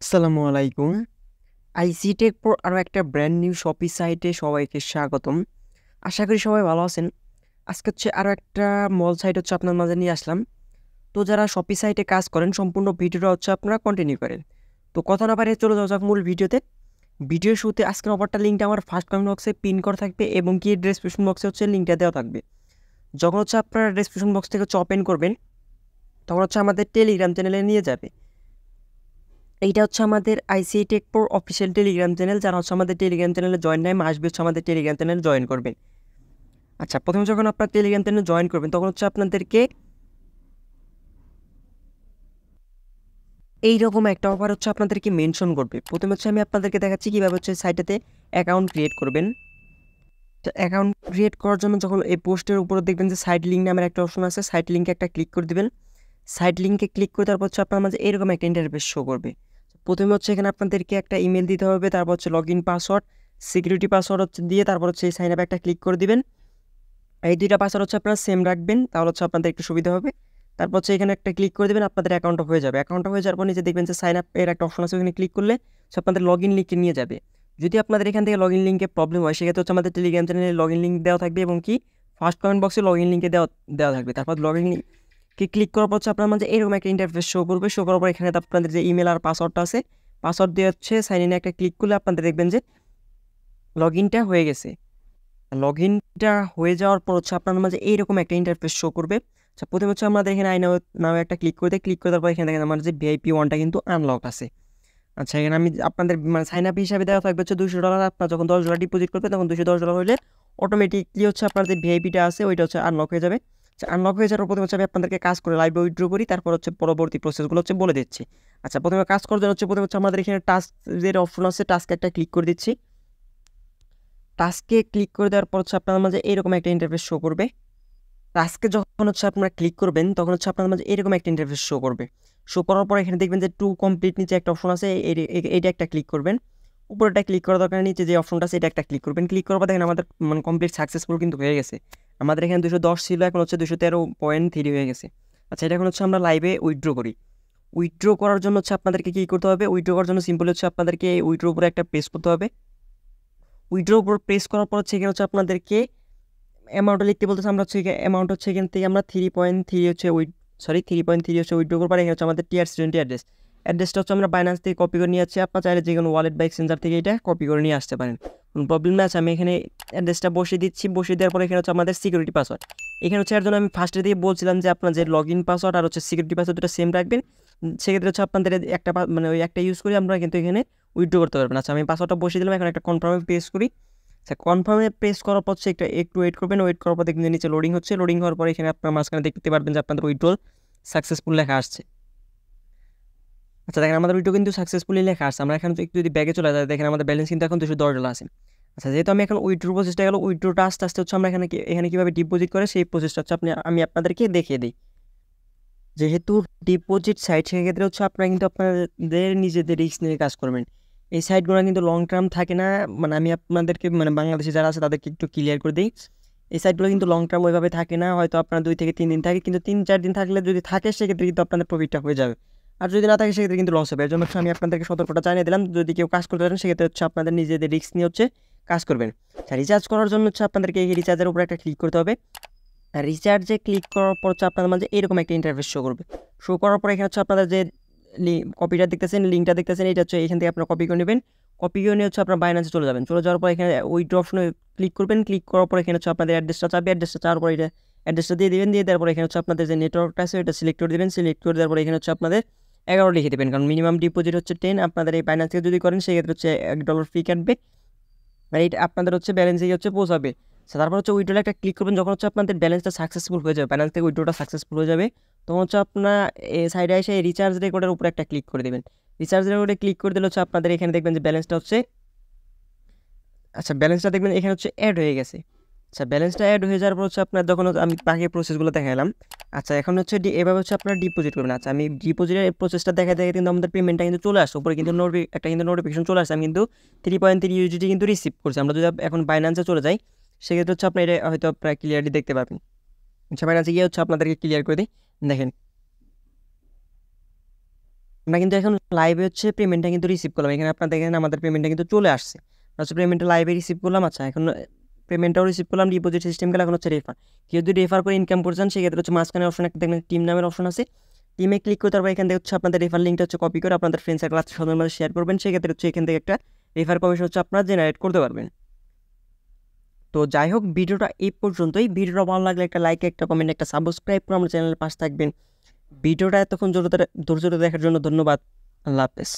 আসসালামু আলাইকুম। আইসি take pro আরও একটা ব্র্যান্ড নিউ শপি সাইটে সবাইকে স্বাগতম। আশা করি সবাই ভালো আছেন। আজকে আরও একটা মল সাইট আপনার মাঝে নিয়ে আসলাম। তো যারা শপি সাইটে কাজ করেন সম্পূর্ণ ভিডিওটা আপনারা কন্টিনিউ করেন। তো কথা না পারে চলে যাওয়া যাক মূল ভিডিওতে। ভিডিওর শুরুতে আজকের অফারটা লিঙ্কটা আমার ফার্স্ট কমেন্ট বক্সে পিন করা থাকবে এবং কি ডেসক্রিপশন বক্সে লিঙ্কটা দেওয়া থাকবে। যখন আপনারা ডেসক্রিপশন বক্স থেকে ওপেন করবেন তখন আমাদের টেলিগ্রাম চ্যানেলে নিয়ে যাবে। এইটা আমাদের ICI tech pro official Telegram channel. যারা আমাদের টেলিগ্রাম চ্যানেলে জয়েন নেয় আসবে আমাদের টেলিগ্রাম চ্যানেলে জয়েন করবেন। আচ্ছা, প্রথমে যখন আপনার টেলিগ্রাম চ্যানেলে জয়েন করবেন তখন আপনাদেরকে এইরকম একটা অফার আপনাদেরকে মেনশন করবে। প্রথমে আমি আপনাদেরকে দেখাচ্ছি কীভাবে সাইটটাতে অ্যাকাউন্ট ক্রিয়েট করবেন। তো অ্যাকাউন্ট ক্রিয়েট করার জন্য যখন এই পোস্টের উপরে দেখবেন যে সাইট লিঙ্ক নামের একটা অপশন আছে, সাইট লিঙ্কে একটা ক্লিক করে দেবেন। সাইট লিঙ্কে ক্লিক করে তারপর আপনার মাঝে এরকম একটা ইন্টারফেস শো করবে। প্রথমে এখানে আপনাদেরকে একটা ইমেল দিতে হবে, তারপর log in password, security password এই তারপর এই সাইন আপে একটা ক্লিক করে দিবেন। এই দুইটা পাসওয়ার্ড আপনারা সেম রাখবেন, তাহলে আপনাদের একটু সুবিধা হবে। তারপর এখানে একটা ক্লিক করে দেবেন, আপনাদের অ্যাকাউন্টটা হয়ে যাবে। অ্যাকাউন্টটা হয়ে যাওয়ার পর নিচে দেখবেন যে সাইন আপ এর একটা অপশন আছে, ওখানে ক্লিক করলে আপনাদের লগ ইন লিঙ্কে নিয়ে যাবে। যদি আপনাদের এখান থেকে লগ ইন লিঙ্কে প্রবলেম হয় সেক্ষেত্রে আমাদের টেলিগ্রাম চ্যানেলে লগ ইন লিঙ্ক দেওয়া থাকবে এবং কি ফার্স্ট কমেন্ট বক্সে লগ ইন লিঙ্কে দেওয়া থাকবে। তারপর লগ ইন কি ক্লিক করার পর আপনার মাঝে এরকম একটা ইন্টারফেস শো করবে। শো করার পর এখানে আপনাদের যে ইমেল আর পাসওয়ার্ডটা আছে, পাসওয়ার্ড দিয়ে সাইন ইনে একটা ক্লিক করলে আপনাদের দেখবেন যে লগ ইনটা হয়ে গেছে। লগ ইনটা হয়ে যাওয়ার পর আপনার মাঝে এইরকম একটা ইন্টারফেস শো করবে। আচ্ছা, প্রথমে আমাদের এখানে আই নাও একটা ক্লিক করে দেওয়ার পর এখানে দেখেন আমার যে ভিআইপি ওয়ানটা কিন্তু আনলক আছে। আচ্ছা, এখানে আমি আপনাদের সাইন আপ হিসাবে দেওয়া থাকবে $200। আপনার যখন $10 ডিপোজিট করবে তখন $210 হলে অটোমেটিকলি আপনার যে ভিআইপিটা আছে ওইটা আনলক হয়ে যাবে। আচ্ছা, আনলক হয়ে যাওয়ার প্রথমে আমি আপনাদেরকে কাজ করে লাইভে উইথড্র করি, তারপর পরবর্তী প্রসেসগুলো বলে দিচ্ছি। আচ্ছা, প্রথমে কাজ করার জন্য প্রথমে আমাদের এখানে টাস্কের অপশন আছে, টাস্কে একটা ক্লিক করে দিচ্ছি। টাস্কে ক্লিক করে দেওয়ার পর আপনার মাঝে এরকম একটা ইন্টারফেস শো করবে। টাস্কে যখন আপনারা ক্লিক করবেন তখন আপনার মাঝে এরকম একটা ইন্টারফেস শো করবে। শো করার পর এখানে দেখবেন যে টু কমপ্লিট নিচে একটা অপশন আছে, এইটা একটা ক্লিক করবেন। উপরেটা ক্লিক করার দরকার, নিচে যে অপশনটা আছে এটা একটা ক্লিক করবেন। ক্লিক করার পর দেখেন আমাদের কমপ্লিট সাকসেসফুল কিন্তু হয়ে গেছে। আমাদের এখানে 210 ছিল, এখন 213.3 হয়ে গেছে। আচ্ছা, এটা এখন আমরা লাইভে উইথড্র করি। উইথড্র করার জন্য আপনাদেরকে কী করতে হবে? উইথড্র করার জন্য সিম্পল আপনাদেরকে উইথড্র উপরে একটা প্রেস করতে হবে। উইথড্র উপর প্রেস করার পর এখানে আপনাদেরকে অ্যামাউন্টটা লিখতে বলতেছে। আমরা অ্যামাউন্ট এখান থেকে আমরা 3.3 উইথড্র করবো। এখানে আমাদের TRC20 অ্যাড্রেসটা আমরা বাইন্যান্স থেকে কপি করে নিয়ে আসছি। আপনার চাইলে যে কোনো ওয়ালেট বা এক্সচেঞ্জার থেকে এটা কপি করে নিয়ে আসতে পারেন, কোনো প্রবলেম না আছে। আমি এখানে অ্যাড্রেসটা বসিয়ে দিচ্ছি। বসিয়ে দেওয়ার পর এখানে আমাদের সিকিউরিটি পাসওয়ার্ড। এখানে এর জন্য আমি ফার্স্টে দিয়ে বলছিলাম যে আপনার যে লগ ইন পাসওয়ার্ড আর সিকিউরিটি পাসওয়ার্ড দুটো সেম রাখবেন। সেক্ষেত্রে আপনাদের একটা ওই একটা ইউজ করে আমরা কিন্তু এখানে উইথড্র করতে পারবেন। আচ্ছা, আমি পাসওয়ার্ডটা বসিয়ে দিলাম। এখন একটা কনফার্মে প্রেস করি। আচ্ছা, কনফার্মে প্রেস করার পর একটু ওয়েট করবেন। ওয়েট করার পর দেখবেন নিচে লোডিং হচ্ছে। লোডিং হওয়ার পর এখানে আপনার মাঝখানে দেখতে পারবেন যে আপনাদের উইথড্রল সাকসেসফুল লেখা আসছে। আচ্ছা, দেখেন আমাদের উইথড্র কিন্তু সাকসেসফুলি লেখা আসছে। আমরা এখন একটু যদি ব্যাগে চলে যায় দেখেন আমাদের ব্যালেন্স কিন্তু এখন $210 আছে। আচ্ছা, যেহেতু আমি এখন উইথড্র প্রসেসটা গেল, উইথড্রটা আস্তে আস্তে আমরা এখানে কীভাবে ডিপোজিট করে সেই প্রসেসটা আমি আপনাদেরকে দেখিয়ে দিই। যেহেতু ডিপোজিট সাইট, সেক্ষেত্রে আপনারা কিন্তু আপনাদের নিজেদের রিস্ক নিয়ে কাজ করবেন। এই সাইটগুলো কিন্তু লং টার্ম থাকে না। আমি আপনাদেরকে বাংলাদেশে যারা আছে তাদেরকে একটু ক্লিয়ার করে দিই। এই সাইটগুলো কিন্তু লং টার্ম ওইভাবে থাকে না। হয়তো আপনার 2 থেকে 3 দিন থাকে, কিন্তু 3-4 দিন থাকলে যদি থাকে সেক্ষেত্রে কিন্তু আপনাদের প্রফিটটা হয়ে যাবে। আর যদি না থাকে সেক্ষেত্রে কিন্তু লস হবে। এর জন্য আমি আপনাদেরকে সতর্কতা জানিয়ে দিলাম। যদি কেউ কাজ করতে পারেন সেক্ষেত্রে আপনাদের নিজেদের রিস্ক নিয়ে কাজ করবেন। রিচার্জ করার জন্য আপনাদেরকে এই রিচার্জের উপরে একটা ক্লিক করতে হবে। রিচার্জে ক্লিক করার পর আপনাদের মাঝে এরকম একটা ইন্টারফেস শো করবে। শো করার পর এখানে আপনাদের যে কপিটা দেখতেছেন, লিঙ্কটা দেখতেছেন, এটা এখান থেকে আপনারা কপি করে নেবেন। কপি করে নিয়ে আপনার বাইন্যান্সে চলে যাবেন। চলে যাওয়ার পর এখানে উইথড্র অপশনে ক্লিক করবেন। ক্লিক করার পর এখানে আপনাদের অ্যাড্রেসটা চাবে। অ্যাড্রেসটা চাওয়ার পর এটা অ্যাড্রেসটা দিয়ে দেবেন। দিয়ে দেওয়ার পর এখানে আপনাদের যে নেটওয়ার্কটা আছে ওটা সিলেক্ট করে দেবেন। সিলেক্ট করে দেওয়ার পর এখানে আপনাদের 11 লিখে দেবেন, কারণ মিনিমাম ডিপোজিট 10। আপনাদের এই বাইন্যান্স থেকে যদি করেন সেক্ষেত্রে $1 ফি কাটবে। আর এইটা আপনাদের ব্যালেন্সে পৌঁছাবে। তারপর উইথড্রলে একটা ক্লিক করবেন। যখন আপনাদের ব্যালেন্সটা সাকসেসফুল হয়ে যাবে, ব্যালেন্স থেকে উইথড্রটা সাকসেসফুল হয়ে যাবে, তখন আপনার এই সাইডে এসে রিচার্জ রেকর্ডের উপরে একটা ক্লিক করে দেবেন। রিচার্জ রেকর্ডে ক্লিক করে দিলে আপনাদের এখানে দেখবেন যে ব্যালেন্সটা আচ্ছা, ব্যালেন্সটা দেখবেন এখানে অ্যাড হয়ে গেছে। আচ্ছা, ব্যালেন্সটা অ্যাড হয়ে যাওয়ার পর আপনার যখন আমি বাকি প্রসেসগুলো দেখালাম। আচ্ছা, এখন এভাবে আপনারা ডিপোজিট করবেন। আচ্ছা, আমি ডিপোজিটের প্রসেসটা দেখা কিন্তু আমাদের পেমেন্টটা কিন্তু চলে আসছে। উপরে কিন্তু একটা নোটিফিকেশন চলে আসছে। আমি কিন্তু 3.3 USDT কিন্তু রিসিভ করছি। আমরা যদি এখন বাইন্যান্সে চলে যাই সেক্ষেত্রে আপনার এটা হয়তো আপনারা ক্লিয়ারলি দেখতে পাবেন। আচ্ছা, বাইন্যান্সে গিয়ে আপনাদেরকে ক্লিয়ার করে দিই। দেখেন আমরা কিন্তু এখন লাইভে হচ্ছে পেমেন্টটা কিন্তু রিসিভ করলাম। এখানে আপনারা দেখেন আমাদের পেমেন্টটা কিন্তু চলে আসছে। হচ্ছে পেমেন্টটা লাইভে রিসিভ করলাম। আচ্ছা, এখন পেমেন্টটাও রিসিভ করলাম, ডিপোজিট সিস্টেম গেলে এখন হচ্ছে রেফার। কেউ যদি রেফার করে ইনকাম করছেন সেক্ষেত্রে হচ্ছে মাঝখানে অপশন একটা দেখবেন টিম নামের অপশন আছে। টিমে ক্লিক করে তারপর এখান থেকে হচ্ছে আপনাদের রেফার লিঙ্কটা হচ্ছে কপি করে আপনাদের ফ্রেন্ড সার্কেল সাধারণ মধ্যে শেয়ার করবেন। সেক্ষেত্রে হচ্ছে এখান থেকে একটা রেফার কমিশন হচ্ছে আপনারা জেনারেট করতে পারবেন। তো যাই হোক, ভিডিওটা এই পর্যন্তই। ভিডিওটা ভালো লাগলে একটা লাইক, একটা কমেন্ট, একটা সাবস্ক্রাইব করে আমার চ্যানেলের পাশে থাকবেন। ভিডিওটা এতক্ষণ ধৈর্য ধরে দেখার জন্য ধন্যবাদ। আল্লাহ হাফেজ।